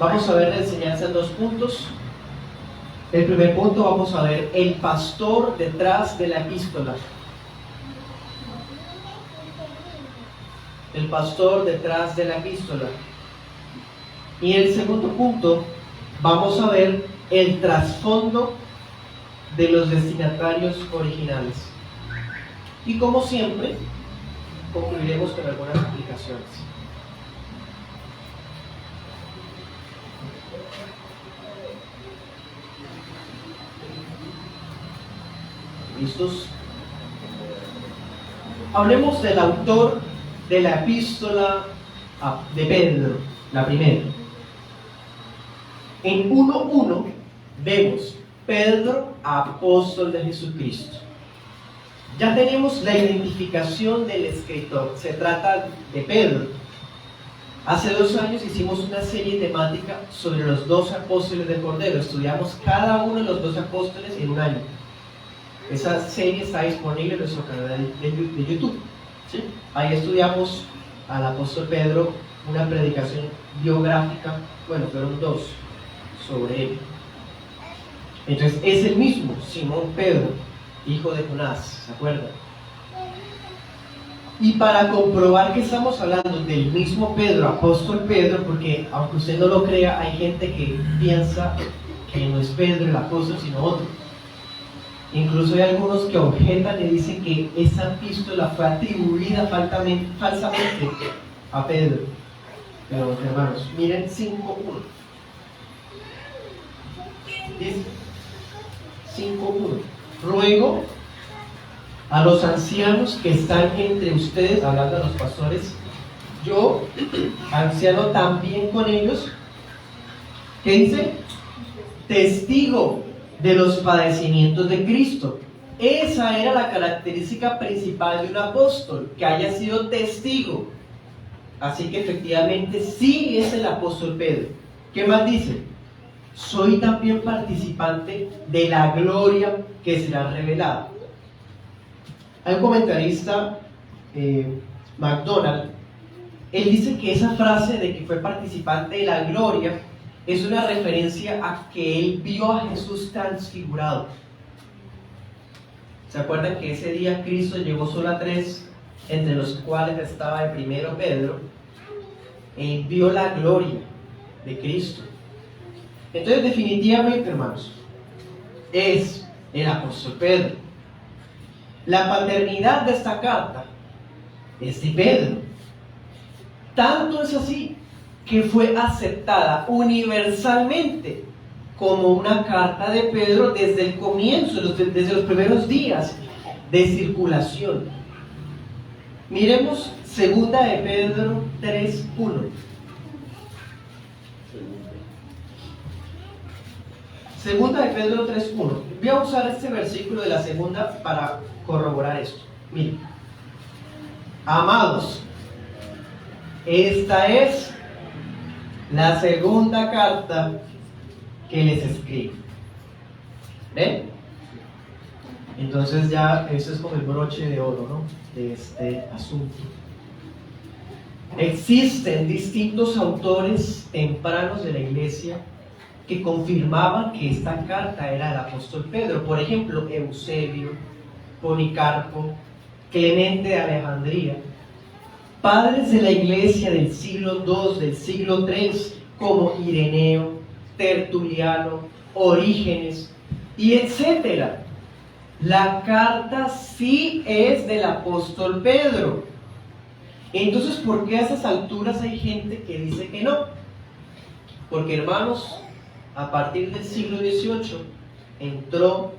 Vamos a ver la enseñanza en dos puntos. El primer punto vamos a ver el pastor detrás de la epístola. El pastor detrás de la epístola. Y el segundo punto vamos a ver el trasfondo de los destinatarios originales. Y como siempre, concluiremos con algunas aplicaciones. ¿Listos? Hablemos del autor de la epístola de Pedro, la primera. En 1:1 vemos Pedro, apóstol de Jesucristo. Ya tenemos la identificación del escritor. Se trata de Pedro. Hace 2 años hicimos una serie temática sobre los 12 apóstoles del Cordero. Estudiamos cada uno de los 12 apóstoles en un año. Esa serie está disponible en nuestro canal de YouTube. ¿Sí? Ahí estudiamos al apóstol Pedro, una predicación biográfica, bueno, fueron 2 sobre él. Entonces es el mismo, Simón Pedro, hijo de Jonás, ¿se acuerdan? Y para comprobar que estamos hablando del mismo Pedro, apóstol Pedro, porque aunque usted no lo crea, hay gente que piensa que no es Pedro el apóstol, sino otro. Incluso hay algunos que objetan y dicen que esa epístola fue atribuida falsamente a Pedro. Pero hermanos, miren 5:1. Dice 5:1. Ruego a los ancianos que están entre ustedes, hablando a los pastores, yo, anciano también con ellos, ¿qué dice? Testigo de los padecimientos de Cristo. Esa era la característica principal de un apóstol, que haya sido testigo. Así que efectivamente sí es el apóstol Pedro. ¿Qué más dice? Soy también participante de la gloria que será revelada. Hay un comentarista, MacDonald, él dice que esa frase de que fue participante de la gloria es una referencia a que él vio a Jesús transfigurado. ¿Se acuerdan que ese día Cristo llegó solo a 3, entre los cuales estaba el primero Pedro? Él vio la gloria de Cristo. Entonces, definitivamente, hermanos, es el apóstol Pedro. La paternidad de esta carta es de Pedro. Tanto es así que fue aceptada universalmente como una carta de Pedro desde el comienzo, desde los primeros días de circulación. Miremos 2 de Pedro 3:1. 2 de Pedro 3:1. Voy a usar este versículo de la segunda para corroborar esto. Miren, amados, esta es la segunda carta que les escribo. ¿Ven? Entonces ya eso es como el broche de oro, ¿no?, de este asunto. Existen distintos autores tempranos de la iglesia que confirmaban que esta carta era del apóstol Pedro. Por ejemplo, Eusebio, Policarpo, Clemente de Alejandría. Padres de la iglesia del siglo II, del siglo III, como Ireneo, Tertuliano, Orígenes y etcétera. La carta sí es del apóstol Pedro. Entonces, ¿por qué a esas alturas hay gente que dice que no? Porque, hermanos, a partir del siglo XVIII entró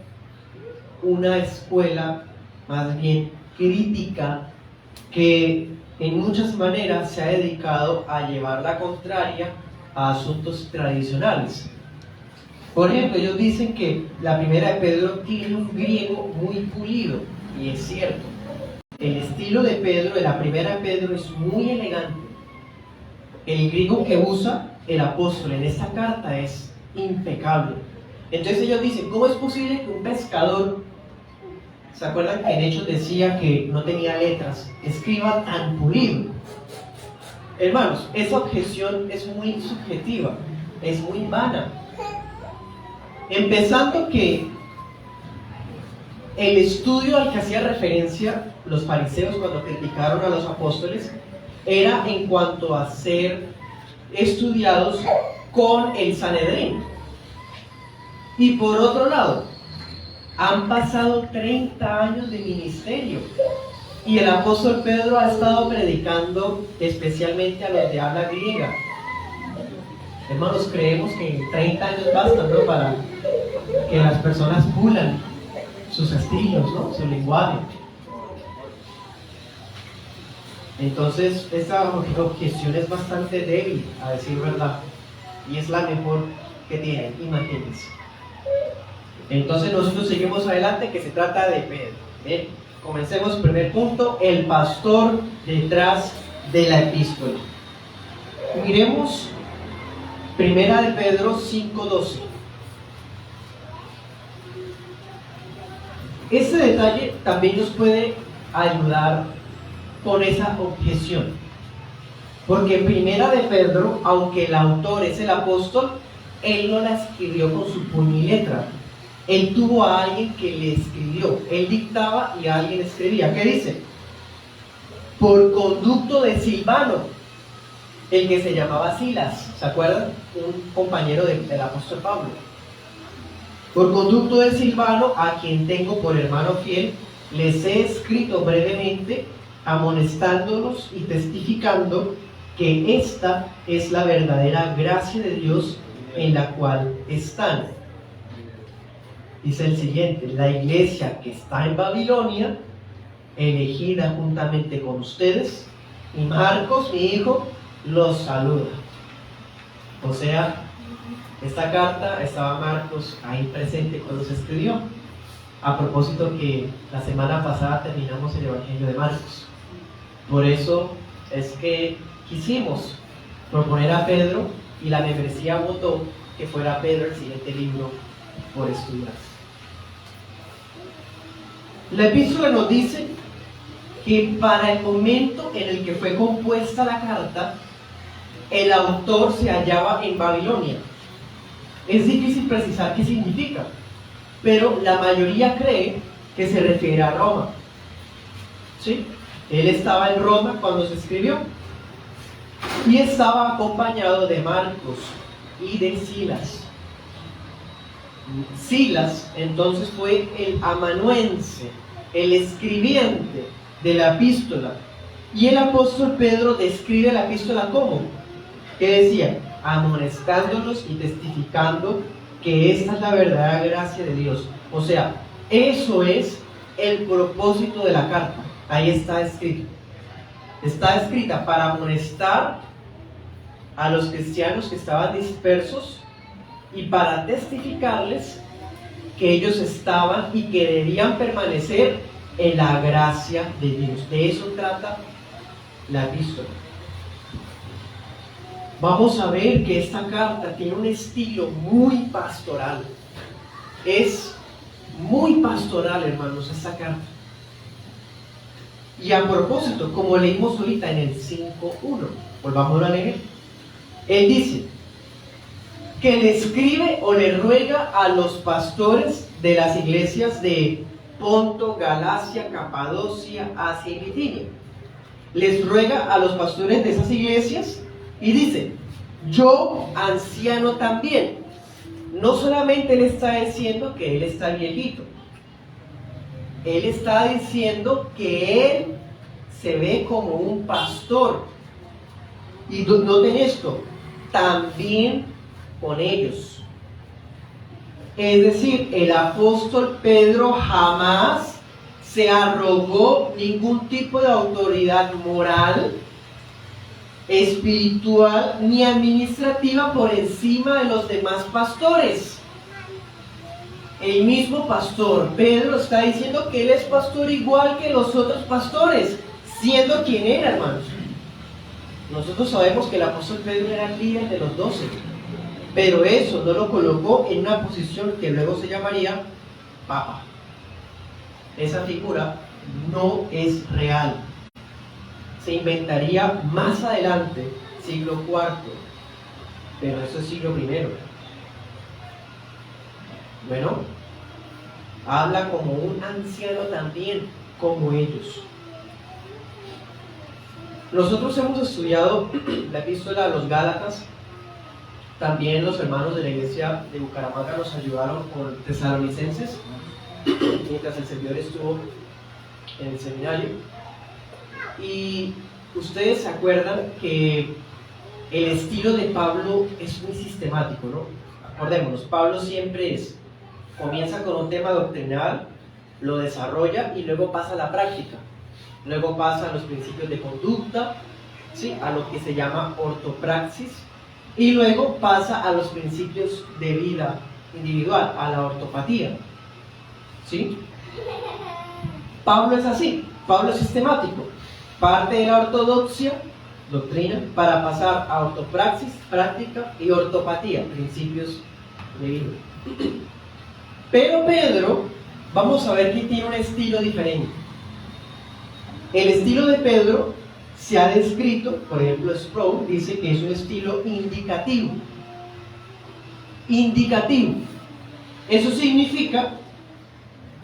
una escuela más bien crítica que en muchas maneras se ha dedicado a llevar la contraria a asuntos tradicionales. Por ejemplo, ellos dicen que la primera de Pedro tiene un griego muy pulido, y es cierto. El estilo de Pedro, de la primera de Pedro, es muy elegante. El griego que usa el apóstol en esta carta es impecable. Entonces ellos dicen, ¿cómo es posible que un pescador, ¿se acuerdan que en Hechos decía que no tenía letras, escriba tan pulido? Hermanos, esa objeción es muy subjetiva. es muy vana. Empezando que el estudio al que hacía referencia los fariseos cuando criticaron a los apóstoles era en cuanto a ser estudiados con el Sanedrín. Y por otro lado, han pasado 30 años de ministerio y el apóstol Pedro ha estado predicando especialmente a los de habla griega. Hermanos, creemos que 30 años bastan, ¿no?, para que las personas pulan sus estilos, ¿no?, su lenguaje. Entonces, esta objeción es bastante débil, a decir verdad, y es la mejor que tienen, imagínense. Entonces nosotros seguimos adelante, que se trata de Pedro. Bien, comencemos. Primer punto, el pastor detrás de la epístola. Miremos Primera de Pedro 5:12. Este detalle también nos puede ayudar con esa objeción, porque Primera de Pedro, aunque el autor es el apóstol, él no la escribió con su puño y letra. Él tuvo a alguien que le escribió. Él dictaba y alguien escribía. ¿Qué dice? Por conducto de Silvano, el que se llamaba Silas. ¿Se acuerdan? Un compañero del apóstol Pablo. Por conducto de Silvano, a quien tengo por hermano fiel, les he escrito brevemente, amonestándolos y testificando que esta es la verdadera gracia de Dios en la cual están. Dice el siguiente: la iglesia que está en Babilonia, elegida juntamente con ustedes, y Marcos, mi hijo, los saluda. O sea, esta carta estaba Marcos ahí presente cuando se escribió. A propósito que la semana pasada terminamos el Evangelio de Marcos. Por eso es que quisimos proponer a Pedro, y la membresía votó que fuera Pedro el siguiente libro por estudiar. La epístola nos dice que para el momento en el que fue compuesta la carta, el autor se hallaba en Babilonia. Es difícil precisar qué significa, pero la mayoría cree que se refiere a Roma. ¿Sí? Él estaba en Roma cuando se escribió y estaba acompañado de Marcos y de Silas. Silas entonces fue el amanuense, el escribiente de la epístola, y el apóstol Pedro describe la epístola como, ¿qué decía? Amonestándolos y testificando que esta es la verdadera gracia de Dios. O sea, eso es el propósito de la carta. Ahí está escrito. Está escrita para amonestar a los cristianos que estaban dispersos y para testificarles que ellos estaban y que debían permanecer en la gracia de Dios. De eso trata la epístola. Vamos a ver que esta carta tiene un estilo muy pastoral. Es muy pastoral, hermanos, esta carta. Y a propósito, como leímos ahorita en el 5:1, volvamos a leer. Él dice que le escribe o le ruega a los pastores de las iglesias de Ponto, Galacia, Capadocia, Asia y Bitinia. Les ruega a los pastores de esas iglesias y dice: yo, anciano también. No solamente él está diciendo que él está viejito, él está diciendo que él se ve como un pastor. Y noten esto, también con ellos. Es decir, el apóstol Pedro jamás se arrogó ningún tipo de autoridad moral, espiritual ni administrativa por encima de los demás pastores. El mismo pastor Pedro está diciendo que él es pastor igual que los otros pastores, siendo quien era, hermanos. Nosotros sabemos que el apóstol Pedro era el líder de los 12, pero eso no lo colocó en una posición que luego se llamaría papa. Esa figura no es real. Se inventaría más adelante, siglo IV. pero eso es siglo primero. Bueno, habla como un anciano también, como ellos. Nosotros hemos estudiado la epístola a los Gálatas. También los hermanos de la iglesia de Bucaramanga nos ayudaron con Tesalonicenses, mientras el servidor estuvo en el seminario. Y ustedes se acuerdan que el estilo de Pablo es muy sistemático, ¿no? Acordémonos, Pablo siempre comienza con un tema doctrinal, lo desarrolla y luego pasa a la práctica. Luego pasa a los principios de conducta, ¿sí? A lo que se llama ortopraxis, y luego pasa a los principios de vida individual, a la ortopatía, ¿sí? Pablo es así, Pablo es sistemático, parte de la ortodoxia, doctrina, para pasar a ortopraxis, práctica, y ortopatía, principios de vida. Pero Pedro, vamos a ver que tiene un estilo diferente. El estilo de Pedro se ha descrito, por ejemplo, Sproul dice que es un estilo indicativo. Indicativo. Eso significa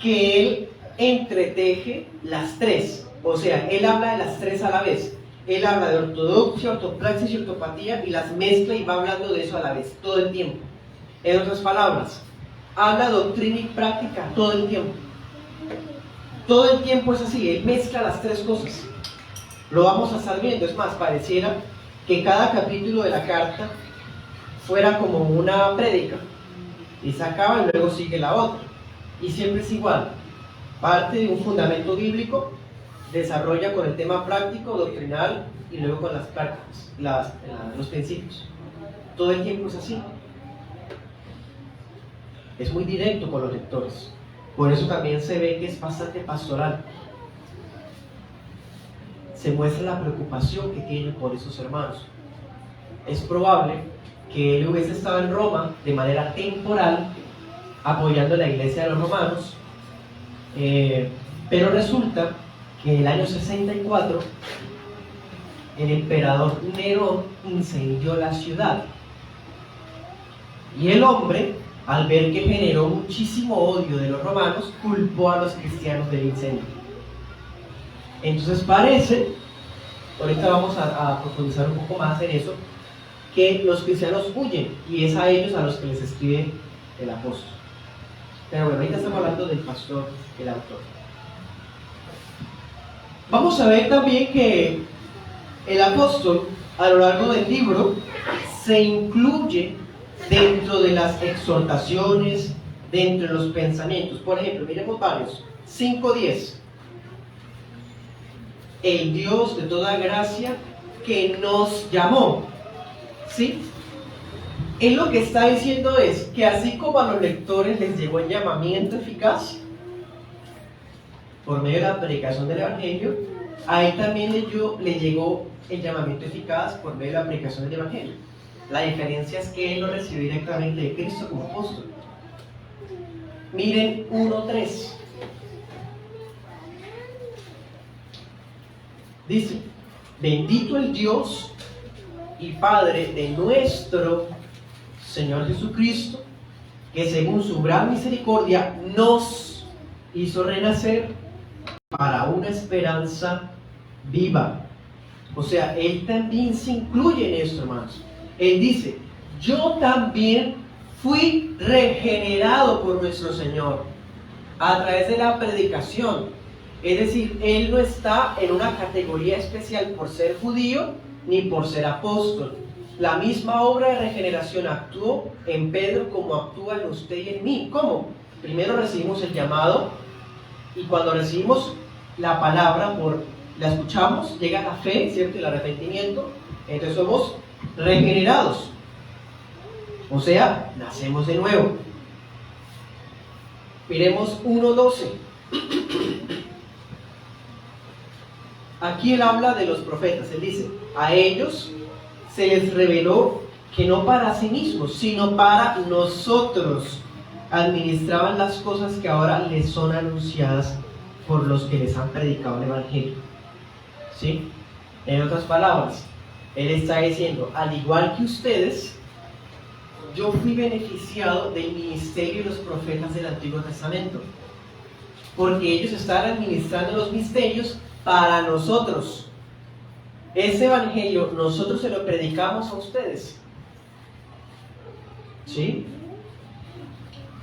que él entreteje las tres. O sea, él habla de las tres a la vez. Él habla de ortodoxia, ortopraxis y ortopatía y las mezcla y va hablando de eso a la vez, todo el tiempo. En otras palabras, habla doctrina y práctica todo el tiempo. Todo el tiempo es así, él mezcla las tres cosas. Lo vamos a estar viendo, es más, pareciera que cada capítulo de la carta fuera como una prédica. Y se acaba y luego sigue la otra. Y siempre es igual. Parte de un fundamento bíblico, desarrolla con el tema práctico, doctrinal y luego con las prácticas, los principios. Todo el tiempo es así. Es muy directo con los lectores. Por eso también se ve que es bastante pastoral. Se muestra la preocupación que tiene por esos hermanos. Es probable que él hubiese estado en Roma de manera temporal, apoyando la iglesia de los romanos, pero resulta que en el año 64 el emperador Nerón incendió la ciudad. Y el hombre, al ver que generó muchísimo odio de los romanos, culpó a los cristianos del incendio. Entonces parece, ahorita vamos a profundizar un poco más en eso, que los cristianos huyen y es a ellos a los que les escribe el apóstol. Pero bueno, ahorita estamos hablando del pastor, el autor. Vamos a ver también que el apóstol a lo largo del libro se incluye dentro de las exhortaciones, dentro de los pensamientos. Por ejemplo, miremos varios. 5:10. El Dios de toda gracia que nos llamó. ¿Sí? Él lo que está diciendo es que así como a los lectores les llegó el llamamiento eficaz por medio de la predicación del Evangelio, a él también le llegó el llamamiento eficaz por medio de la predicación del Evangelio. La diferencia es que él lo recibió directamente de Cristo como apóstol. Miren 1:3. Dice: bendito el Dios y Padre de nuestro Señor Jesucristo, que según su gran misericordia nos hizo renacer para una esperanza viva. O sea, él también se incluye en esto, hermanos. Él dice: yo también fui regenerado por nuestro Señor a través de la predicación. Es decir, él no está en una categoría especial por ser judío ni por ser apóstol. La misma obra de regeneración actuó en Pedro como actúa en usted y en mí. ¿Cómo? Primero recibimos el llamado y cuando recibimos la palabra, la escuchamos, llega la fe, ¿cierto? El arrepentimiento. Entonces somos regenerados. O sea, nacemos de nuevo. Miremos 1:12. Aquí él habla de los profetas. Él dice: a ellos se les reveló que no para sí mismos, sino para nosotros administraban las cosas que ahora les son anunciadas por los que les han predicado el Evangelio. ¿Sí? En otras palabras, él está diciendo: al igual que ustedes, yo fui beneficiado del ministerio de los profetas del Antiguo Testamento, porque ellos estaban administrando los misterios para nosotros. Ese evangelio nosotros se lo predicamos a ustedes. ¿Sí?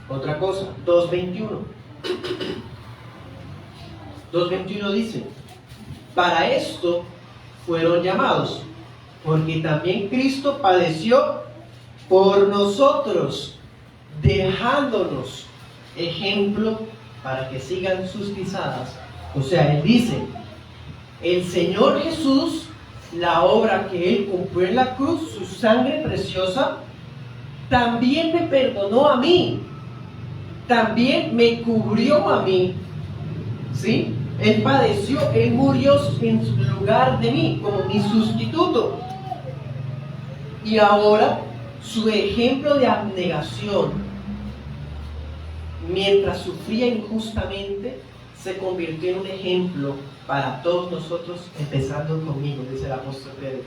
Otra cosa, 2:21. 2:21 dice: para esto fueron llamados, porque también Cristo padeció por nosotros, dejándonos ejemplo para que sigan sus pisadas. O sea, él dice, el Señor Jesús, la obra que él cumplió en la cruz, su sangre preciosa, también me perdonó a mí, también me cubrió a mí, ¿sí? Él padeció, él murió en lugar de mí, como mi sustituto. Y ahora, su ejemplo de abnegación, mientras sufría injustamente, se convirtió en un ejemplo para todos nosotros, empezando conmigo, dice el apóstol Pedro.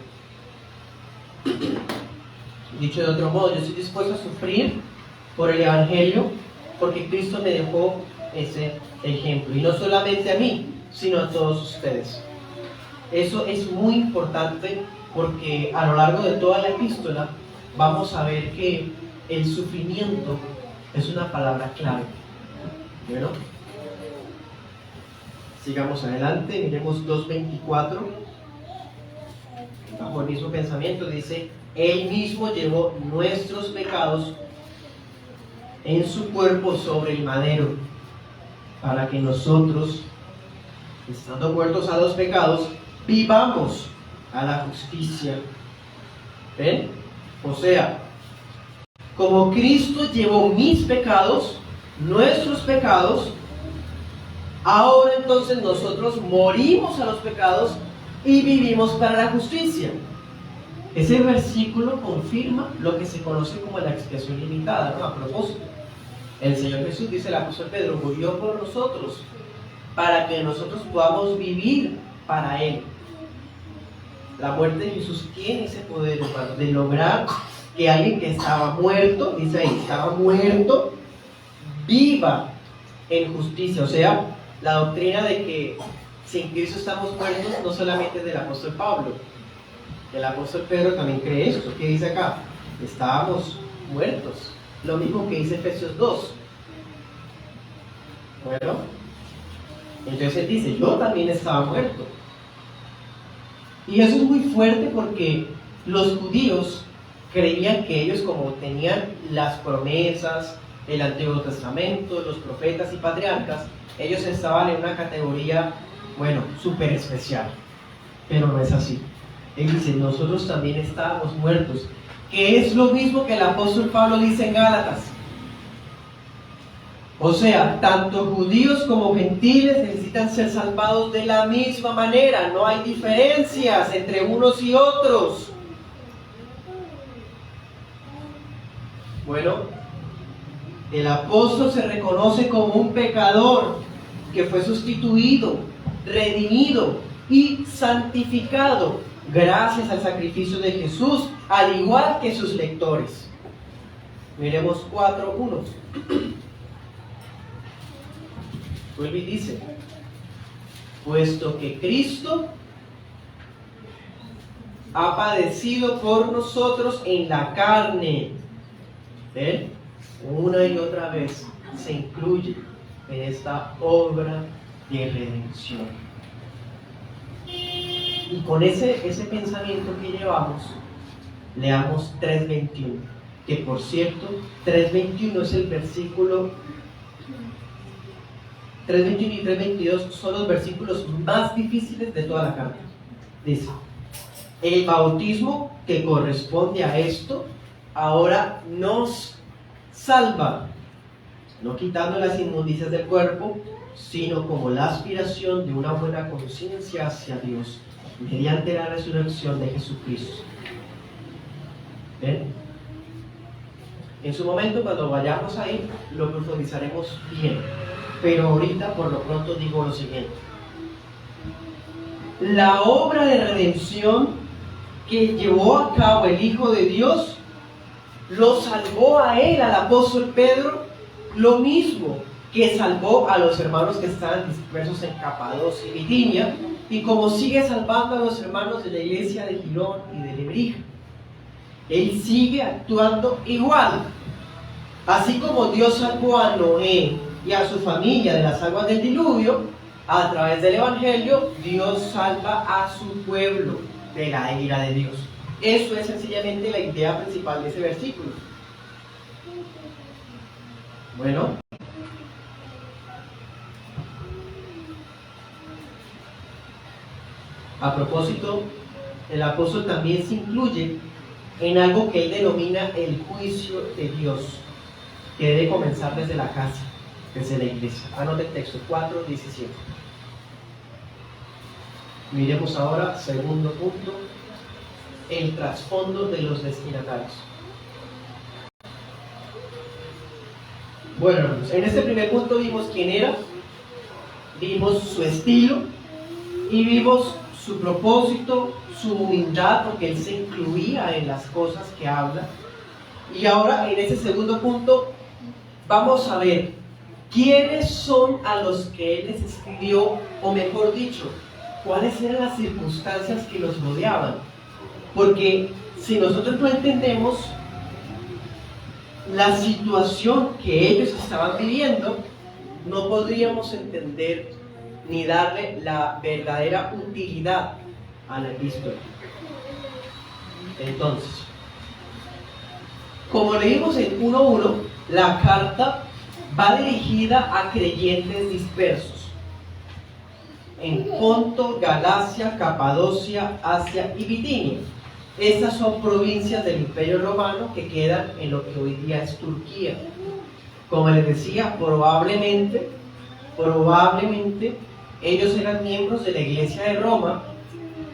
Dicho de otro modo, yo estoy dispuesto a sufrir por el Evangelio, porque Cristo me dejó ese ejemplo, y no solamente a mí, sino a todos ustedes. Eso es muy importante, porque a lo largo de toda la epístola vamos a ver que el sufrimiento es una palabra clave. Bueno, sigamos adelante, miremos 2:24. Bajo el mismo pensamiento dice: Él mismo llevó nuestros pecados en su cuerpo sobre el madero, para que nosotros, estando muertos a los pecados, vivamos a la justicia. ¿Ven? O sea, como Cristo llevó mis pecados, nuestros pecados, ahora entonces nosotros morimos a los pecados y vivimos para la justicia. Ese versículo confirma lo que se conoce como la expiación limitada, ¿no? A propósito, el Señor Jesús, dice el apóstol Pedro, murió por nosotros para que nosotros podamos vivir para Él. La muerte de Jesús tiene ese poder, hermano, de lograr que alguien que estaba muerto, dice ahí, estaba muerto, viva en justicia. O sea, la doctrina de que sin Cristo estamos muertos no solamente es del apóstol Pablo. El apóstol Pedro también cree esto. ¿Qué dice acá? Estábamos muertos. Lo mismo que dice Efesios 2. Bueno, entonces él dice, yo también estaba muerto. Y eso es muy fuerte, porque los judíos creían que ellos, como tenían las promesas, el Antiguo Testamento, los profetas y patriarcas, ellos estaban en una categoría, bueno, súper especial. Pero no es así. Él dice, nosotros también estábamos muertos, que es lo mismo que el apóstol Pablo dice en Gálatas. O sea, tanto judíos como gentiles necesitan ser salvados de la misma manera. No hay diferencias entre unos y otros. Bueno, el apóstol se reconoce como un pecador que fue sustituido, redimido y santificado gracias al sacrificio de Jesús, al igual que sus lectores. Miremos 4:1. Vuelve y dice, puesto que Cristo ha padecido por nosotros en la carne. ¿Ven? Una y otra vez se incluye en esta obra de redención. Y con ese pensamiento que llevamos, leamos 3:21, que por cierto, 3:21 es el versículo, 3:21 y 3:22 son los versículos más difíciles de toda la carta. Dice, el bautismo que corresponde a esto, ahora nos salva, no quitando las inmundicias del cuerpo, sino como la aspiración de una buena conciencia hacia Dios, mediante la resurrección de Jesucristo. ¿Ven? En su momento, cuando vayamos ahí, lo profundizaremos bien, pero ahorita por lo pronto digo lo siguiente. La obra de redención que llevó a cabo el Hijo de Dios lo salvó a él, al apóstol Pedro, lo mismo que salvó a los hermanos que estaban dispersos en Capadocia y Bitinia, y como sigue salvando a los hermanos de la iglesia de Girón y de Lebrija. Él sigue actuando igual. Así como Dios salvó a Noé y a su familia de las aguas del diluvio, a través del Evangelio, Dios salva a su pueblo de la ira de Dios. Eso es sencillamente la idea principal de ese versículo. Bueno. A propósito, el apóstol también se incluye en algo que él denomina el juicio de Dios, que debe comenzar desde la casa, desde la iglesia. Anote el texto, 4:17. Miremos ahora, segundo punto, el trasfondo de los destinatarios. Bueno, hermanos, en este primer punto vimos quién era, vimos su estilo y vimos su propósito, su humildad, porque él se incluía en las cosas que habla. Y ahora en este segundo punto vamos a ver quiénes son a los que él les escribió, o mejor dicho, cuáles eran las circunstancias que los rodeaban. Porque si nosotros no entendemos la situación que ellos estaban viviendo, no podríamos entender ni darle la verdadera utilidad a la epístola. Entonces, como leímos en 1:1, la carta va dirigida a creyentes dispersos en Ponto, Galacia, Capadocia, Asia y Bitinia. Estas son provincias del Imperio Romano que quedan en lo que hoy día es Turquía. Como les decía, probablemente ellos eran miembros de la Iglesia de Roma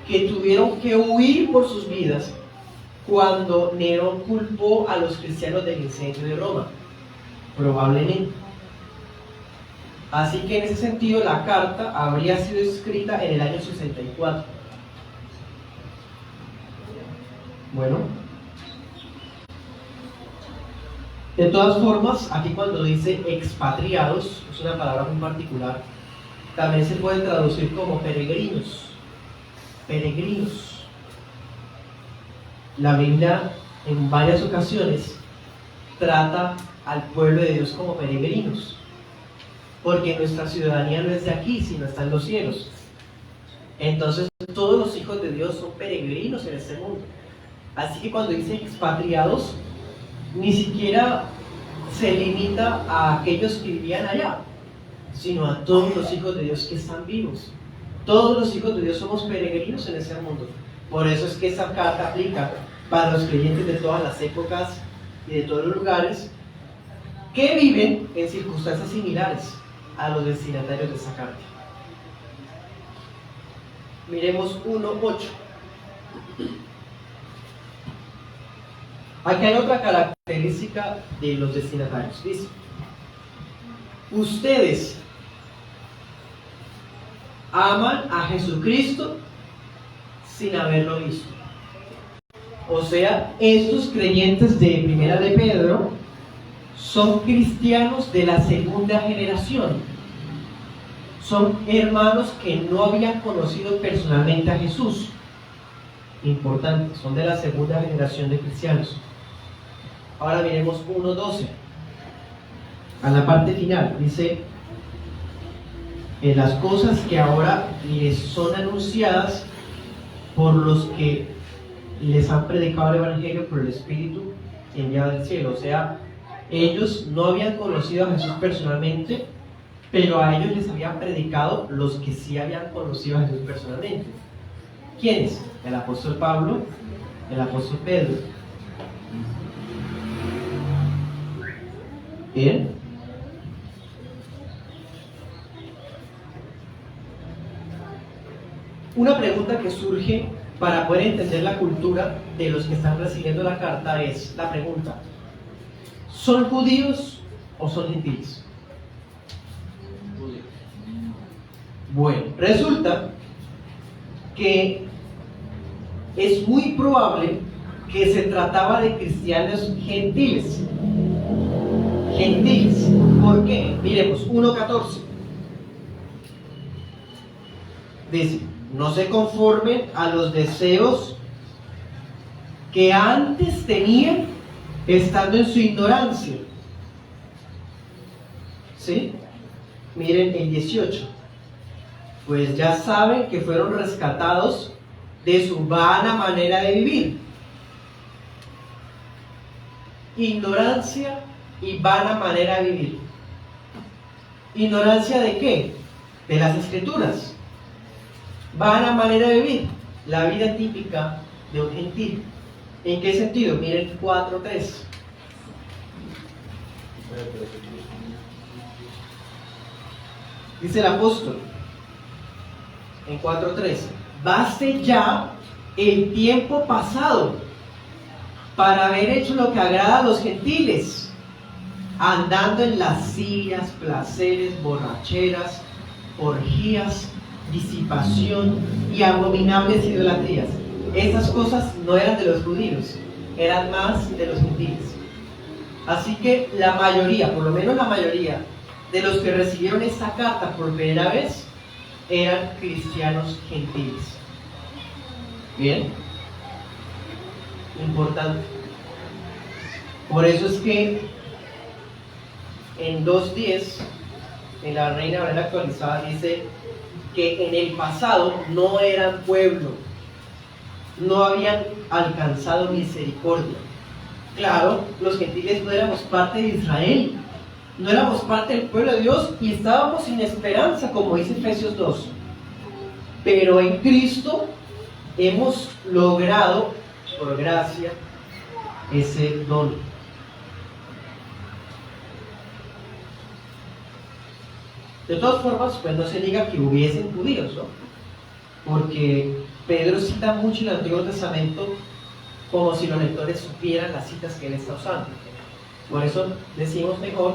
que tuvieron que huir por sus vidas cuando Nerón culpó a los cristianos del incendio de Roma. Probablemente. Así que en ese sentido la carta habría sido escrita en el año 64. Bueno. De todas formas, aquí cuando dice expatriados, es una palabra muy particular, también se puede traducir como peregrinos. Peregrinos. La Biblia en varias ocasiones trata al pueblo de Dios como peregrinos, porque nuestra ciudadanía no es de aquí, sino está en los cielos. Entonces todos los hijos de Dios son peregrinos en este mundo. Así que cuando dice expatriados, ni siquiera se limita a aquellos que vivían allá, sino a todos los hijos de Dios que están vivos. Todos los hijos de Dios somos peregrinos en ese mundo. Por eso es que esta carta aplica para los creyentes de todas las épocas y de todos los lugares que viven en circunstancias similares a los destinatarios de esta carta. Miremos 1:8. Aquí hay otra característica de los destinatarios. Dice: ustedes aman a Jesucristo sin haberlo visto. O sea, estos creyentes de Primera de Pedro son cristianos de la segunda generación. Son hermanos que no habían conocido personalmente a Jesús. Importante, son de la segunda generación de cristianos. Ahora miremos 1:12. A la parte final dice: en las cosas que ahora les son anunciadas por los que les han predicado el Evangelio por el Espíritu enviado del cielo. O sea, ellos no habían conocido a Jesús personalmente, pero a ellos les habían predicado los que sí habían conocido a Jesús personalmente. ¿Quiénes? El apóstol Pablo, el apóstol Pedro. Bien. Una pregunta que surge para poder entender la cultura de los que están recibiendo la carta es la pregunta: ¿son judíos o son gentiles? Bueno, resulta que es muy probable que se trataba de cristianos gentiles. Gentiles. ¿Por qué? Miremos, 1:14. Dice, no se conformen a los deseos que antes tenían estando en su ignorancia. ¿Sí? Miren el 18. Pues ya saben que fueron rescatados de su vana manera de vivir. Ignorancia y vana manera de vivir. ¿Ignorancia de qué? De las Escrituras. Vana manera de vivir. La vida típica de un gentil. ¿En qué sentido? Miren 4:3. Dice el apóstol en 4:3: baste ya el tiempo pasado para haber hecho lo que agrada a los gentiles, andando en lascivias, placeres, borracheras, orgías, disipación y abominables idolatrías. Estas cosas no eran de los judíos, eran más de los gentiles. Así que la mayoría, por lo menos la mayoría de los que recibieron esta carta por primera vez eran cristianos gentiles. Bien, importante. Por eso es que en 2:10, en la Reina Valera actualizada, dice que en el pasado no eran pueblo, no habían alcanzado misericordia. Claro, los gentiles no éramos parte de Israel, no éramos parte del pueblo de Dios y estábamos sin esperanza, como dice Efesios 2. Pero en Cristo hemos logrado, por gracia, ese don. De todas formas, pues no se diga que hubiesen judíos, ¿no? Porque Pedro cita mucho el Antiguo Testamento como si los lectores supieran las citas que él está usando. Por eso decimos mejor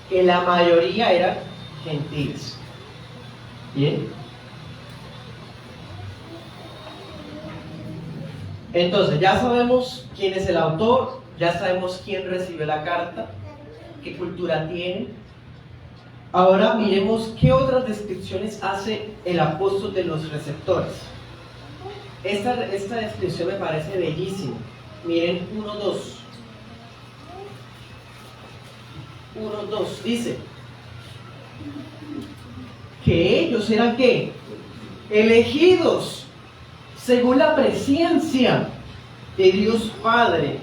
que la mayoría eran gentiles. ¿Bien? Entonces, ya sabemos quién es el autor, ya sabemos quién recibió la carta, qué cultura tiene. Ahora miremos qué otras descripciones hace el apóstol de los receptores. Esta descripción me parece bellísima. Miren 1:2. 1:2 dice que ellos eran ¿qué? Elegidos según la presencia de Dios Padre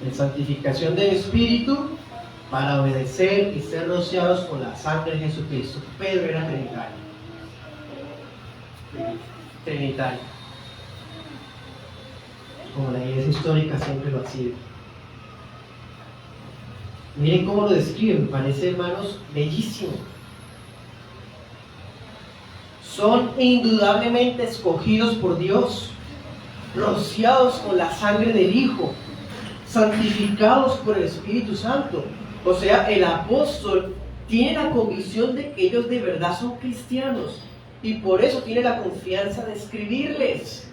en santificación del Espíritu para obedecer y ser rociados con la sangre de Jesucristo. Pedro era trinitario. Trinitario. Como la iglesia histórica siempre lo ha sido. Miren cómo lo describe, me parece, hermanos, bellísimo. Son indudablemente escogidos por Dios, rociados con la sangre del Hijo, santificados por el Espíritu Santo. O sea, el apóstol tiene la convicción de que ellos de verdad son cristianos y por eso tiene la confianza de escribirles.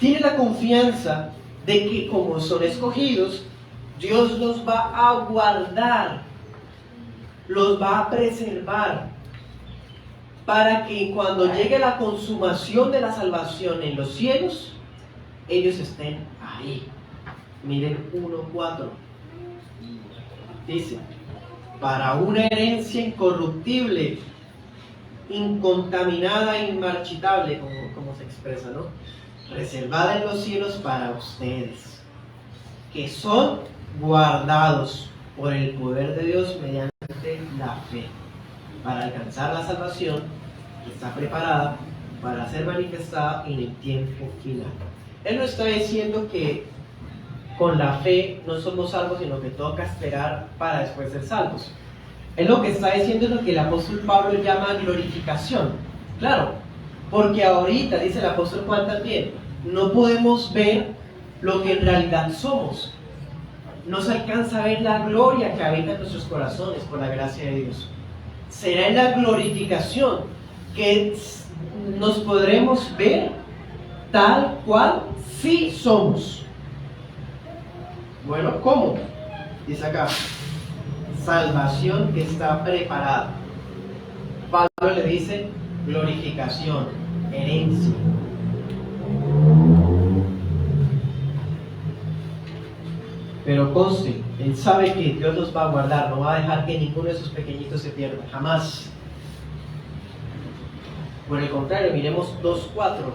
Tiene la confianza de que como son escogidos, Dios los va a guardar, los va a preservar, para que cuando llegue la consumación de la salvación en los cielos, ellos estén ahí. Miren 1:4. Dice, para una herencia incorruptible, incontaminada e inmarchitable, como se expresa, ¿no? Reservada en los cielos para ustedes, que son guardados por el poder de Dios mediante la fe, para alcanzar la salvación que está preparada para ser manifestada en el tiempo final. Él no está diciendo que con la fe no somos salvos, sino que toca esperar para después ser salvos. Él lo que está diciendo es lo que el apóstol Pablo llama glorificación. Claro, porque ahorita, dice el apóstol Juan también, no podemos ver lo que en realidad somos. No se alcanza a ver la gloria que habita en nuestros corazones por la gracia de Dios. Será en la glorificación que nos podremos ver tal cual sí somos. Bueno, ¿cómo? Dice acá, salvación que está preparada. Pablo le dice glorificación, herencia. Pero conste, él sabe que Dios los va a guardar, no va a dejar que ninguno de sus pequeñitos se pierda, jamás. Por el contrario, miremos 2:4.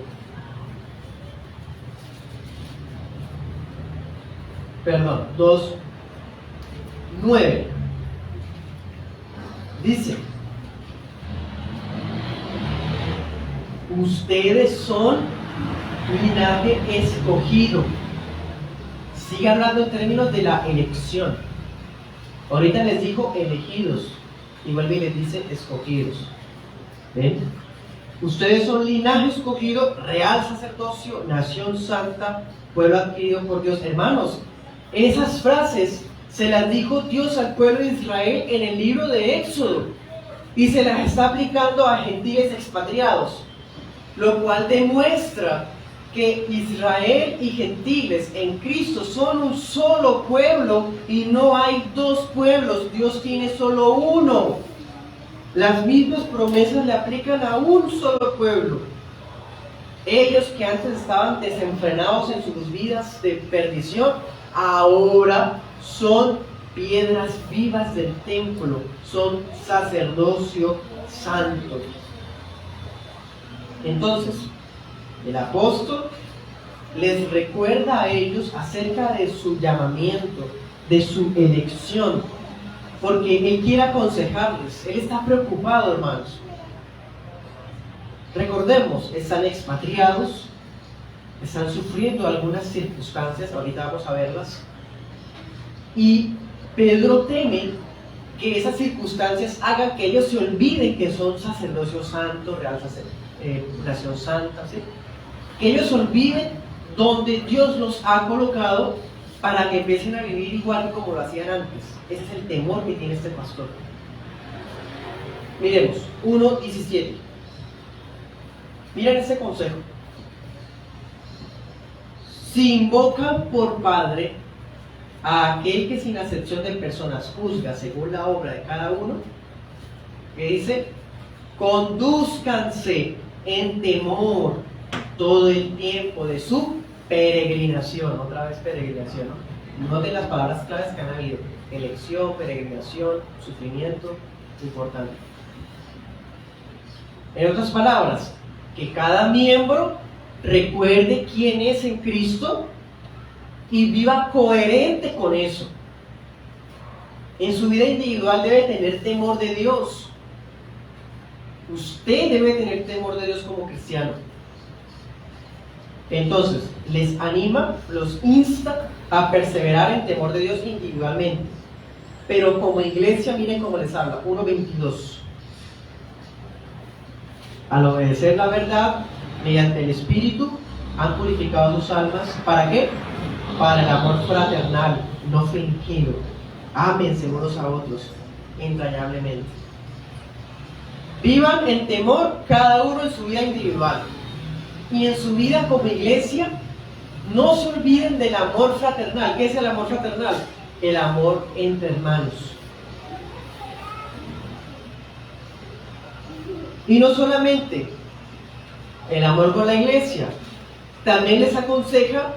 Perdón, 2:9. Dice, ustedes son linaje escogido. Sigue hablando en términos de la elección. Ahorita les dijo elegidos y vuelve y les dice escogidos. ¿Ven? Ustedes son linaje escogido, real sacerdocio, nación santa, pueblo adquirido por Dios. Hermanos, esas frases se las dijo Dios al pueblo de Israel en el libro de Éxodo y se las está aplicando a gentiles expatriados, lo cual demuestra que Israel y gentiles en Cristo son un solo pueblo y no hay dos pueblos, Dios tiene solo uno. Las mismas promesas le aplican a un solo pueblo. Ellos que antes estaban desenfrenados en sus vidas de perdición, ahora son piedras vivas del templo, son sacerdocio santo. Entonces, el apóstol les recuerda a ellos acerca de su llamamiento, de su elección, porque él quiere aconsejarles, él está preocupado, hermanos. Recordemos, están expatriados, están sufriendo algunas circunstancias, ahorita vamos a verlas, y Pedro teme que esas circunstancias hagan que ellos se olviden que son sacerdocio santo, real nación santa, ¿sí? Que ellos olviden donde Dios los ha colocado para que empiecen a vivir igual como lo hacían antes. Ese es el temor que tiene este pastor. Miremos, 1:17. Miren ese consejo. Si invocan por Padre a aquel que sin acepción de personas juzga según la obra de cada uno, que dice, condúzcanse en temor todo el tiempo de su peregrinación. Otra vez peregrinación, ¿no? Noten las palabras claves que han habido: elección, peregrinación, sufrimiento, importante. En otras palabras, que cada miembro recuerde quién es en Cristo y viva coherente con eso. En su vida individual debe tener temor de Dios. Usted debe tener temor de Dios como cristiano. Entonces, les anima, los insta a perseverar en temor de Dios individualmente. Pero como iglesia, miren cómo les habla, 1:22. Al obedecer la verdad, mediante el Espíritu, han purificado sus almas. ¿Para qué? Para el amor fraternal, no fingido. Ámense unos a otros, entrañablemente. Vivan en temor cada uno en su vida individual. Y en su vida como iglesia, no se olviden del amor fraternal. ¿Qué es el amor fraternal? El amor entre hermanos. Y no solamente el amor con la iglesia, también les aconseja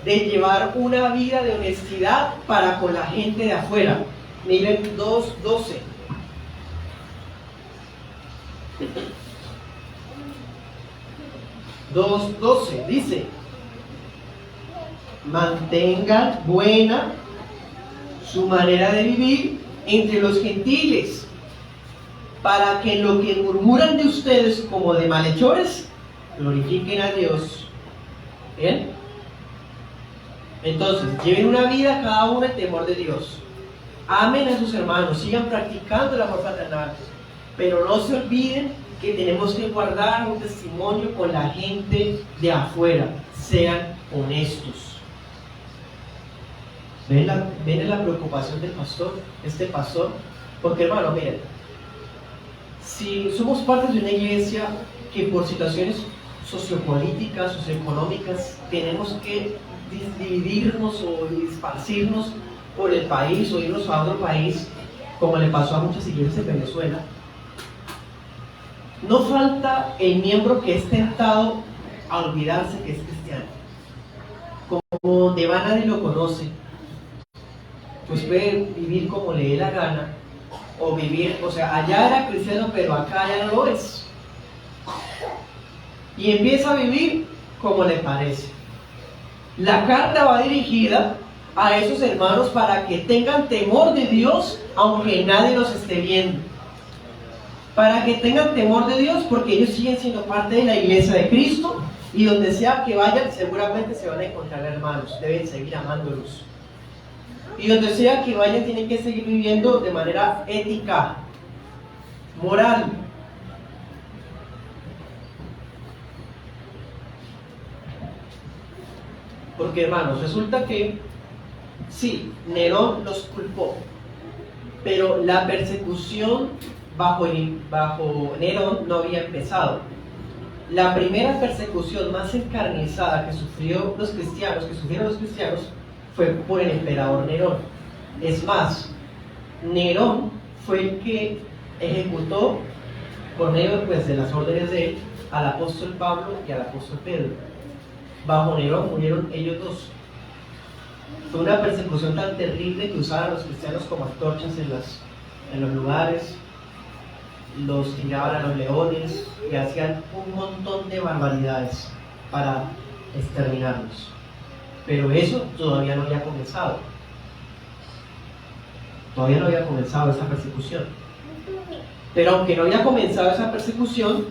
de llevar una vida de honestidad para con la gente de afuera. Miren 2:12. Dice: mantengan buena su manera de vivir entre los gentiles, para que lo que murmuran de ustedes como de malhechores glorifiquen a Dios. ¿Bien? Entonces, lleven una vida cada uno en temor de Dios. Amen a sus hermanos, sigan practicando el amor fraternal, pero no se olviden que tenemos que guardar un testimonio con la gente de afuera. Sean honestos. ¿Ven la preocupación del pastor? Este pastor, porque hermano, miren, si somos parte de una iglesia que por situaciones sociopolíticas, socioeconómicas, tenemos que dividirnos o esparcirnos por el país o irnos a otro país, como le pasó a muchas iglesias en Venezuela. No falta el miembro que es tentado a olvidarse que es cristiano. Como donde va nadie lo conoce, pues puede vivir como le dé la gana, o vivir, o sea, allá era cristiano, pero acá ya no lo es. Y empieza a vivir como le parece. La carta va dirigida a esos hermanos para que tengan temor de Dios, aunque nadie los esté viendo. Para que tengan temor de Dios, porque ellos siguen siendo parte de la iglesia de Cristo, y donde sea que vayan, seguramente se van a encontrar hermanos, deben seguir amándolos. Y donde sea que vayan, tienen que seguir viviendo de manera ética, moral. Porque, hermanos, resulta que sí, Nerón los culpó, pero la persecución bajo Nerón no había empezado. La primera persecución más encarnizada que sufrieron los cristianos, fue por el emperador Nerón. Es más, Nerón fue el que ejecutó, por medio pues, de las órdenes de él, al apóstol Pablo y al apóstol Pedro. Bajo Nerón murieron ellos dos. Fue una persecución tan terrible que usaban a los cristianos como antorchas en los lugares, los tiraban a los leones y hacían un montón de barbaridades para exterminarlos. Pero eso todavía no había comenzado. Todavía no había comenzado esa persecución. Pero aunque no había comenzado esa persecución,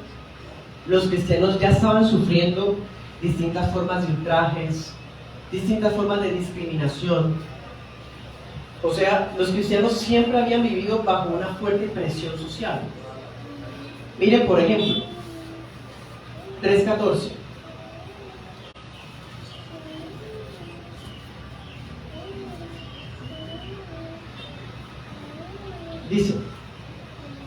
los cristianos ya estaban sufriendo distintas formas de ultrajes, distintas formas de discriminación. O sea, los cristianos siempre habían vivido bajo una fuerte presión social. Miren, por ejemplo, 3:14. Dice: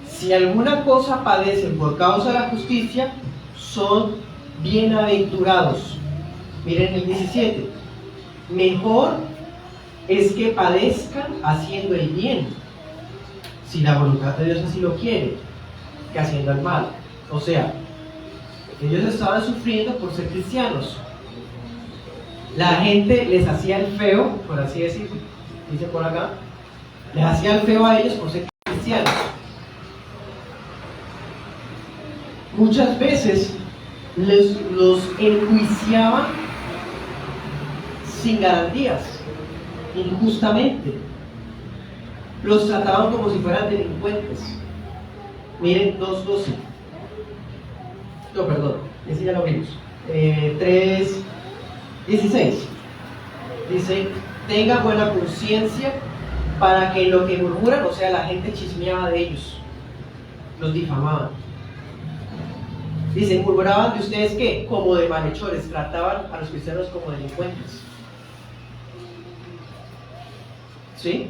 si alguna cosa padecen por causa de la justicia, son bienaventurados. Miren el 17. Mejor es que padezcan haciendo el bien, si la voluntad de Dios así lo quiere, que haciendo el mal. O sea, ellos estaban sufriendo por ser cristianos. La gente les hacía el feo, por así decirlo, dice por acá, les hacía el feo a ellos por ser cristianos. Muchas veces los enjuiciaban sin garantías, injustamente. Los trataban como si fueran delincuentes. Miren 2:12. No, perdón, ese ya lo vimos. 3:16. Dice: tenga buena conciencia para que lo que murmuran, o sea, la gente chismeaba de ellos, los difamaban. Dice: murmuraban de ustedes que, como de malhechores, trataban a los cristianos como delincuentes. ¿Sí?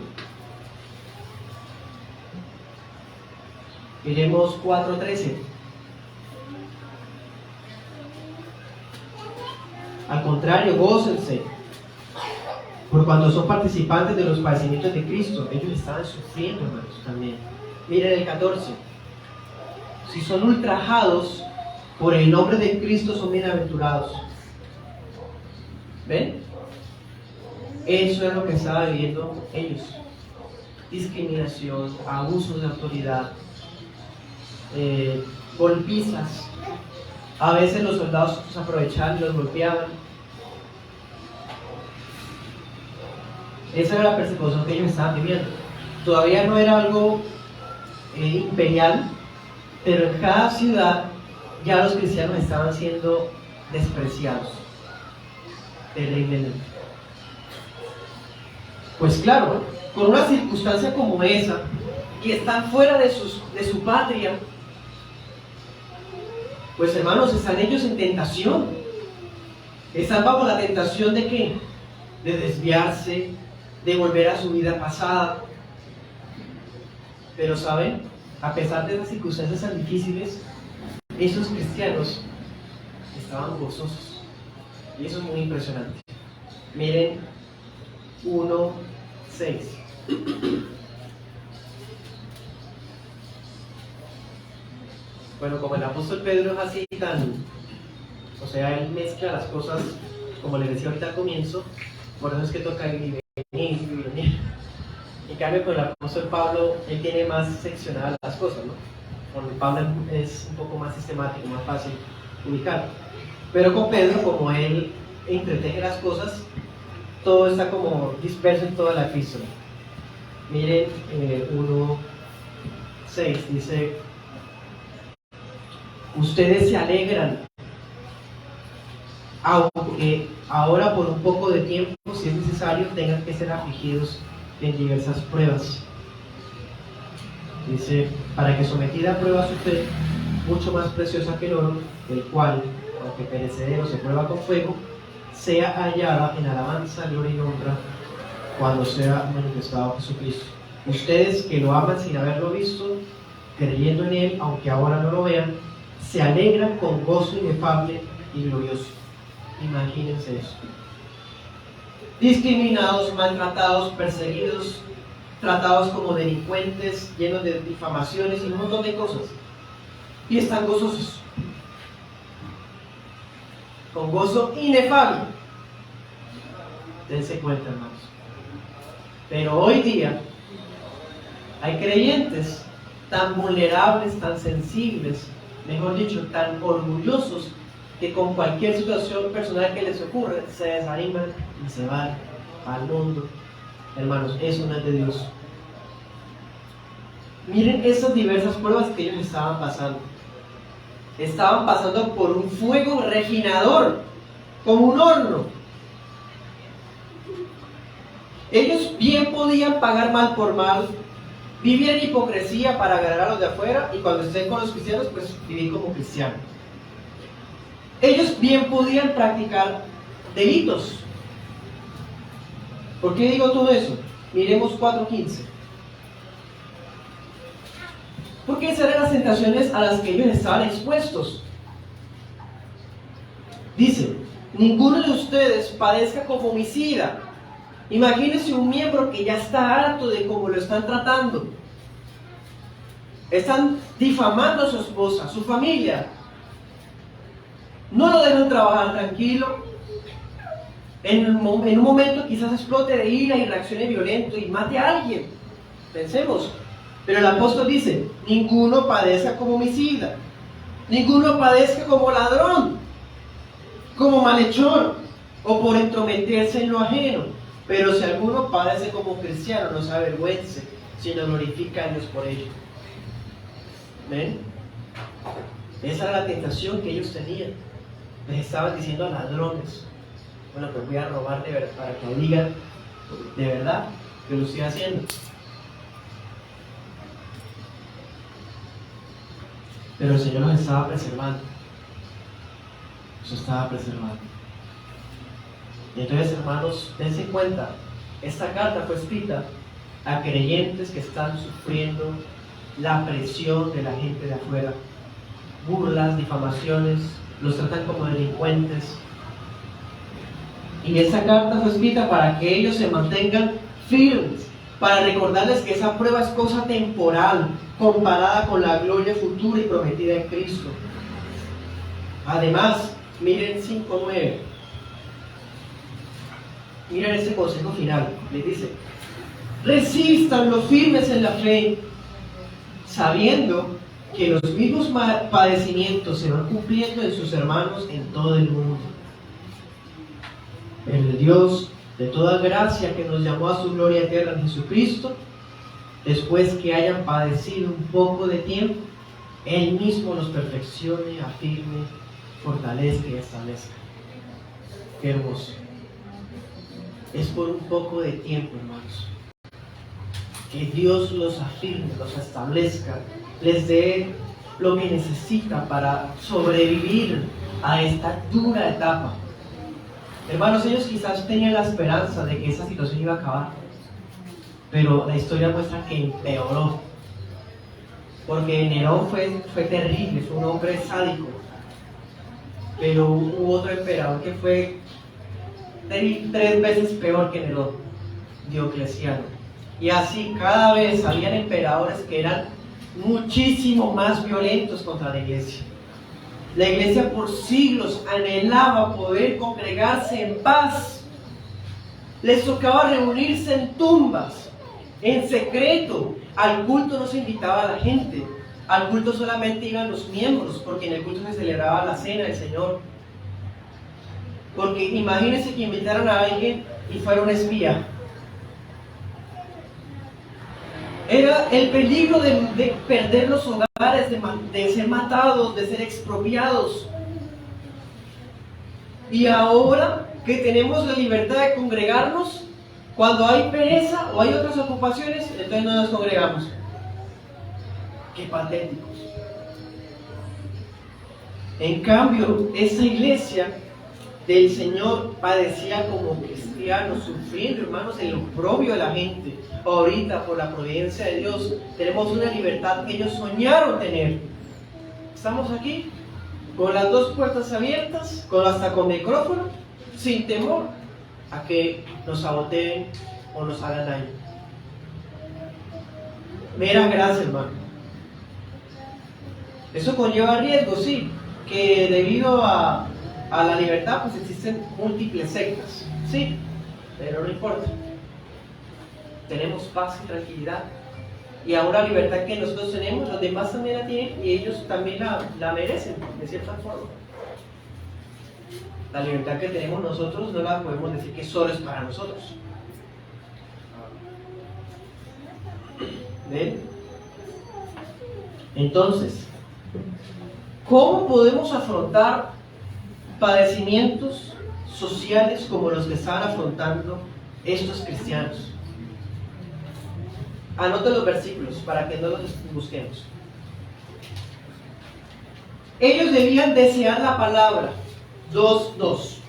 Miremos 4:13. Al contrario, gócense, por cuando son participantes de los padecimientos de Cristo. Ellos estaban sufriendo, hermanos, también. Miren el 14. Si son ultrajados por el nombre de Cristo, son bienaventurados. ¿Ven? Eso es lo que estaban viviendo ellos. Discriminación, abusos de autoridad, golpizas. A veces los soldados se aprovechaban y los golpeaban. Esa era la persecución que ellos estaban viviendo. Todavía no era algo imperial, pero en cada ciudad ya los cristianos estaban siendo despreciados terriblemente. Pues claro, con una circunstancia como esa, y están fuera de su patria, pues hermanos, están ellos en tentación. Están bajo la tentación de ¿qué? De desviarse, de volver a su vida pasada. Pero ¿saben? A pesar de esas circunstancias tan difíciles, esos cristianos estaban gozosos. Y eso es muy impresionante. Miren 1:6. Bueno, como el apóstol Pedro es así o sea, él mezcla las cosas, como les decía ahorita al comienzo, por eso es que toca venir. En cambio, con el apóstol Pablo, él tiene más seccionadas las cosas, ¿no? Con Pablo es un poco más sistemático, más fácil ubicar. Pero con Pedro, como él entreteje las cosas, todo está como disperso en toda la epístola. Miren 1:6, dice: ustedes se alegran, aunque ahora por un poco de tiempo, si es necesario, tengan que ser afligidos en diversas pruebas. Dice: para que sometida a prueba su fe, mucho más preciosa que el oro, el cual, aunque perecedero se prueba con fuego, sea hallada en alabanza, gloria y honra cuando sea manifestado Jesucristo. Ustedes que lo aman sin haberlo visto, creyendo en Él, aunque ahora no lo vean, se alegran con gozo inefable y glorioso. Imagínense eso. Discriminados, maltratados, perseguidos, tratados como delincuentes, llenos de difamaciones y un montón de cosas. Y están gozosos. Con gozo inefable. Dense cuenta, hermanos. Pero hoy día hay creyentes tan vulnerables, tan sensibles, mejor dicho, tan orgullosos, que con cualquier situación personal que les ocurra, se desaniman y se van al mundo. Hermanos, eso no es de Dios. Miren esas diversas pruebas que ellos estaban pasando. Estaban pasando por un fuego refinador, como un horno. Ellos bien podían pagar mal por mal, vivir en hipocresía para agradar a los de afuera, y cuando estén con los cristianos, pues vivir como cristianos. Ellos bien podían practicar delitos. ¿Por qué digo todo eso? Miremos 4:15. Porque esas eran las tentaciones a las que ellos estaban expuestos. Dice: ninguno de ustedes padezca como homicida. Imagínense un miembro que ya está harto de cómo lo están tratando. Están difamando a su esposa, a su familia. No lo dejan trabajar tranquilo. En un momento quizás explote de ira y reaccione violento y mate a alguien. Pensemos. Pero el apóstol dice: ninguno padezca como homicida. Ninguno padezca como ladrón, como malhechor, o por entrometerse en lo ajeno. Pero si alguno padece como cristiano, no se avergüence, sino glorifica a Dios por ello. ¿Ven? Esa era la tentación que ellos tenían. Les estaban diciendo a ladrones: bueno, pues voy a robar de verdad, para que digan de verdad que lo estoy haciendo. Pero el Señor los estaba preservando. Los estaba preservando. Y entonces, hermanos, dense cuenta, esta carta fue escrita a creyentes que están sufriendo la presión de la gente de afuera, burlas, difamaciones, los tratan como delincuentes. Y esta carta fue escrita para que ellos se mantengan firmes, para recordarles que esa prueba es cosa temporal, comparada con la gloria futura y prometida en Cristo. Además, miren 5:9. Miren este consejo final. Les dice: resistan los firmes en la fe, sabiendo que los mismos padecimientos se van cumpliendo en sus hermanos en todo el mundo. El Dios de toda gracia, que nos llamó a su gloria eterna en Jesucristo, después que hayan padecido un poco de tiempo, Él mismo los perfeccione, afirme, fortalezca y establezca. Qué hermoso. Es por un poco de tiempo, hermanos, que Dios los afirme, los establezca, les dé lo que necesita para sobrevivir a esta dura etapa. Hermanos, ellos quizás tenían la esperanza de que esa situación iba a acabar, pero la historia muestra que empeoró, porque Nerón fue terrible, fue un hombre sádico, pero hubo otro emperador que fue 3 veces peor que Nerón, Diocleciano. Y así cada vez habían emperadores que eran muchísimo más violentos contra la iglesia. La iglesia por siglos anhelaba poder congregarse en paz. Les tocaba reunirse en tumbas, en secreto. Al culto no se invitaba a la gente. Al culto solamente iban los miembros, porque en el culto se celebraba la cena del Señor. Porque imagínense que invitaran a alguien y fuera un espía. Era el peligro de perder los hogares, de ser matados, de ser expropiados. Y ahora que tenemos la libertad de congregarnos, cuando hay pereza o hay otras ocupaciones, entonces no nos congregamos. ¡Qué patéticos! En cambio, esa iglesia del Señor padecía como cristianos, sufriendo, hermanos, el oprobio de la gente. Ahorita, por la providencia de Dios, tenemos una libertad que ellos soñaron tener. Estamos aquí, con las 2 puertas abiertas, hasta con micrófono, sin temor a que nos saboteen o nos hagan daño. Mera gracia, hermano. Eso conlleva riesgos, sí, que debido a la libertad pues existen múltiples sectas, sí, pero no importa. Tenemos paz y tranquilidad, y aún la libertad que nosotros tenemos, los demás también la tienen y ellos también la merecen, de cierta forma. La libertad que tenemos nosotros no la podemos decir que solo es para nosotros. ¿Ven? Entonces, ¿cómo podemos afrontar padecimientos sociales como los que estaban afrontando estos cristianos? Anoten los versículos para que no los busquemos. Ellos debían desear la palabra. 2:2.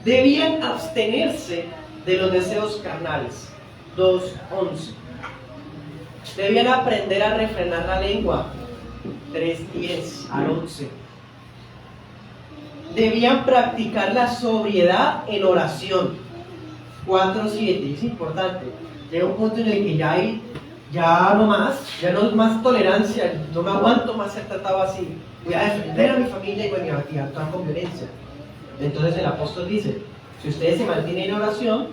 Debían abstenerse de los deseos carnales. 2:11. Debían aprender a refrenar la lengua. 3:10 al 11. Debían practicar la sobriedad en oración. 4:7. Es importante. Llega un punto en el que ya no es más tolerancia, no me aguanto más ser tratado así. Voy a defender a mi familia y voy a actuar con violencia. Entonces el apóstol dice, si ustedes se mantienen en oración,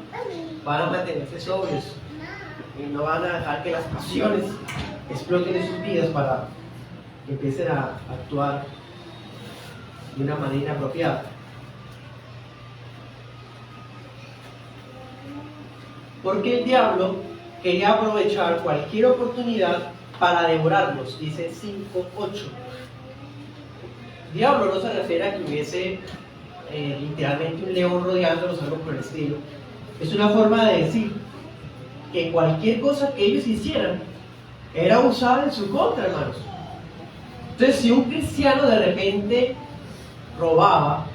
van a mantenerse sobrios y no van a dejar que las pasiones exploten en sus vidas para que empiecen a actuar de una manera inapropiada. Porque el diablo quería aprovechar cualquier oportunidad para devorarlos, dice 5:8. Diablo no se refiere a que hubiese literalmente un león rodeándolos, algo por el estilo. Es una forma de decir que cualquier cosa que ellos hicieran era usada en su contra, hermanos. Entonces, si un cristiano de repente robaba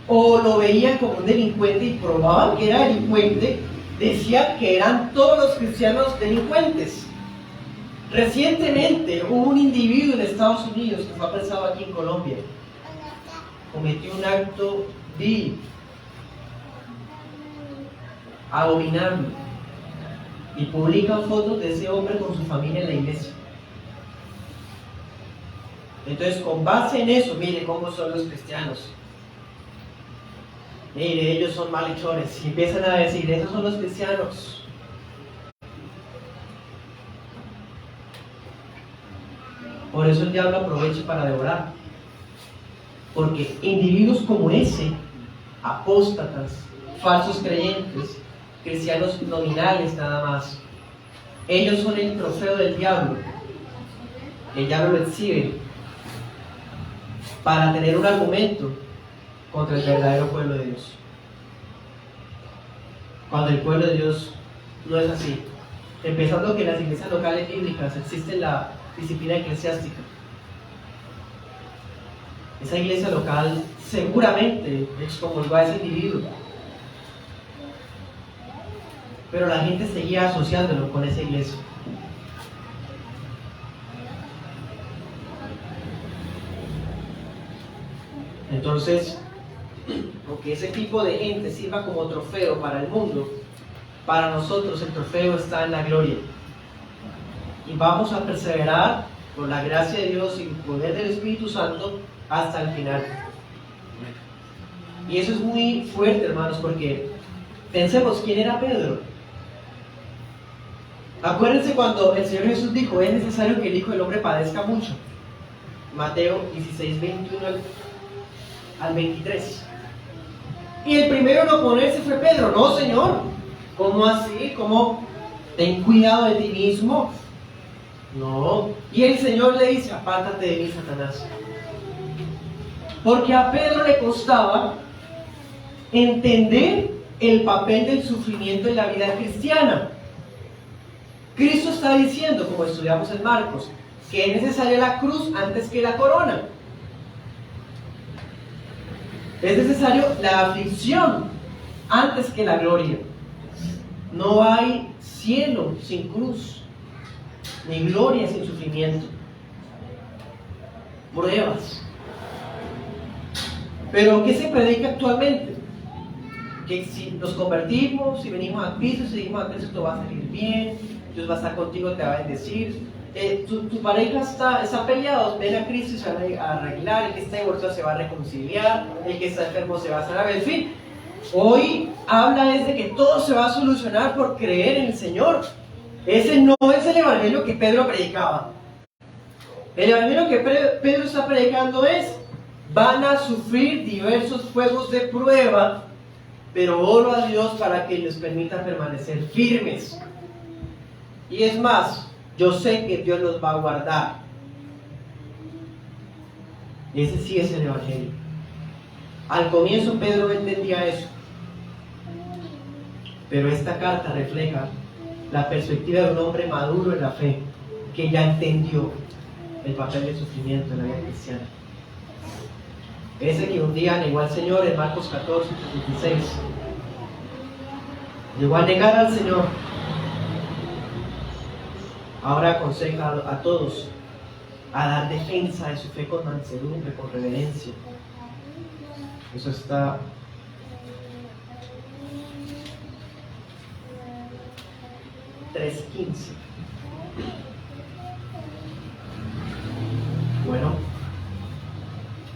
o lo veían como un delincuente y probaban que era delincuente, decía que eran todos los cristianos delincuentes. Recientemente hubo un individuo en Estados Unidos que fue apresado aquí en Colombia. Cometió un acto vil, abominable, y publican fotos de ese hombre con su familia en la iglesia. Entonces, con base en eso, mire cómo son los cristianos. Mire, ellos son malhechores. Y empiezan a decir, esos son los cristianos. Por eso el diablo aprovecha para devorar. Porque individuos como ese, apóstatas, falsos creyentes, cristianos nominales nada más, ellos son el trofeo del diablo. El diablo lo exhibe para tener un argumento contra el verdadero pueblo de Dios. Cuando el pueblo de Dios no es así. Empezando que en las iglesias locales bíblicas existe la disciplina eclesiástica. Esa iglesia local seguramente excomulgó a ese individuo, pero la gente seguía asociándolo con esa iglesia. Entonces, aunque ese tipo de gente sirva como trofeo para el mundo, para nosotros el trofeo está en la gloria. Y vamos a perseverar por la gracia de Dios y el poder del Espíritu Santo hasta el final. Y eso es muy fuerte, hermanos, porque pensemos, ¿quién era Pedro? Acuérdense cuando el Señor Jesús dijo, es necesario que el Hijo del Hombre padezca mucho. Mateo 16, 21 al 23. Y el primero en oponerse fue Pedro. No, Señor, ¿cómo así? ¿Cómo? Ten cuidado de ti mismo. No. Y el Señor le dice, apártate de mí, Satanás. Porque a Pedro le costaba entender el papel del sufrimiento en la vida cristiana. Cristo está diciendo, como estudiamos en Marcos, que es necesaria la cruz antes que la corona. Es necesario la aflicción antes que la gloria. No hay cielo sin cruz, ni gloria sin sufrimiento. Pruebas. Pero ¿qué se predica actualmente? Que si nos convertimos, si venimos a Cristo, si seguimos a Cristo, todo va a salir bien, Dios va a estar contigo, te va a bendecir. Tu pareja está peleado, ven a Cristo y se va a arreglar, el que está divorciado se va a reconciliar, el que está enfermo se va a sanar, en fin. Hoy habla es de que todo se va a solucionar por creer en el Señor. Ese no es el evangelio que Pedro predicaba. El evangelio que Pedro está predicando es: van a sufrir diversos fuegos de prueba, pero oro a Dios para que les permita permanecer firmes. Y es más, yo sé que Dios los va a guardar. Ese sí es el evangelio. Al comienzo Pedro no entendía eso, pero esta carta refleja la perspectiva de un hombre maduro en la fe, que ya entendió el papel del sufrimiento en la vida cristiana. Ese que un día negó al Señor en Marcos 14, 36. Llegó a negar al Señor. Ahora aconseja a todos a dar defensa de su fe con mansedumbre, con reverencia. Eso está en 3:15. Bueno,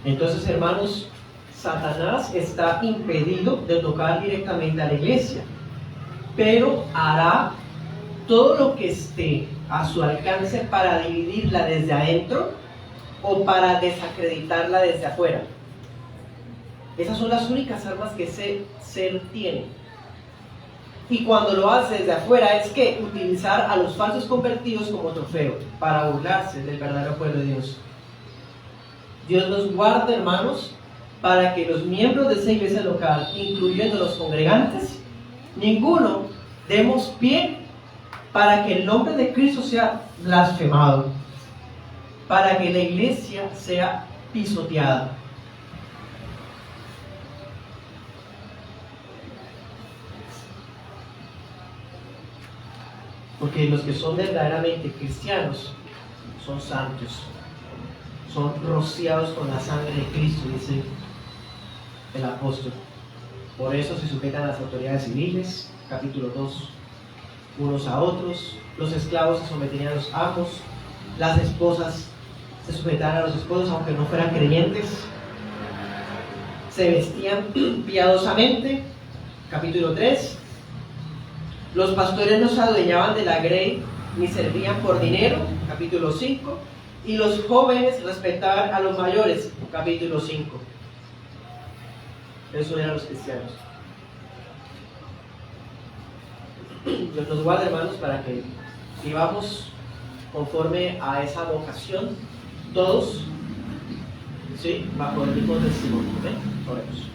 entonces, hermanos, Satanás está impedido de tocar directamente a la iglesia, pero hará todo lo que esté a su alcance para dividirla desde adentro o para desacreditarla desde afuera. Esas son las únicas armas que ese ser tiene. Y cuando lo hace desde afuera es que utilizar a los falsos convertidos como trofeo para burlarse del verdadero pueblo de Dios. Dios nos guarda, hermanos, para que los miembros de esa iglesia local, incluyendo los congregantes, ninguno demos pie para que el nombre de Cristo sea blasfemado, para que la iglesia sea pisoteada. Porque los que son verdaderamente cristianos son santos, son rociados con la sangre de Cristo, dice el apóstol. Por eso se sujetan a las autoridades civiles, capítulo 2, unos a otros. Los esclavos se someterían a los amos, las esposas se sujetaban a los esposos aunque no fueran creyentes, se vestían piadosamente, capítulo 3. Los pastores no se adueñaban de la grey ni servían por dinero, capítulo 5. Y los jóvenes respetaban a los mayores, capítulo 5. Eso eran los cristianos. Dios nos guarda, hermanos, para que vivamos conforme a esa vocación, todos, ¿sí?, bajo el mismo testimonio. Oremos.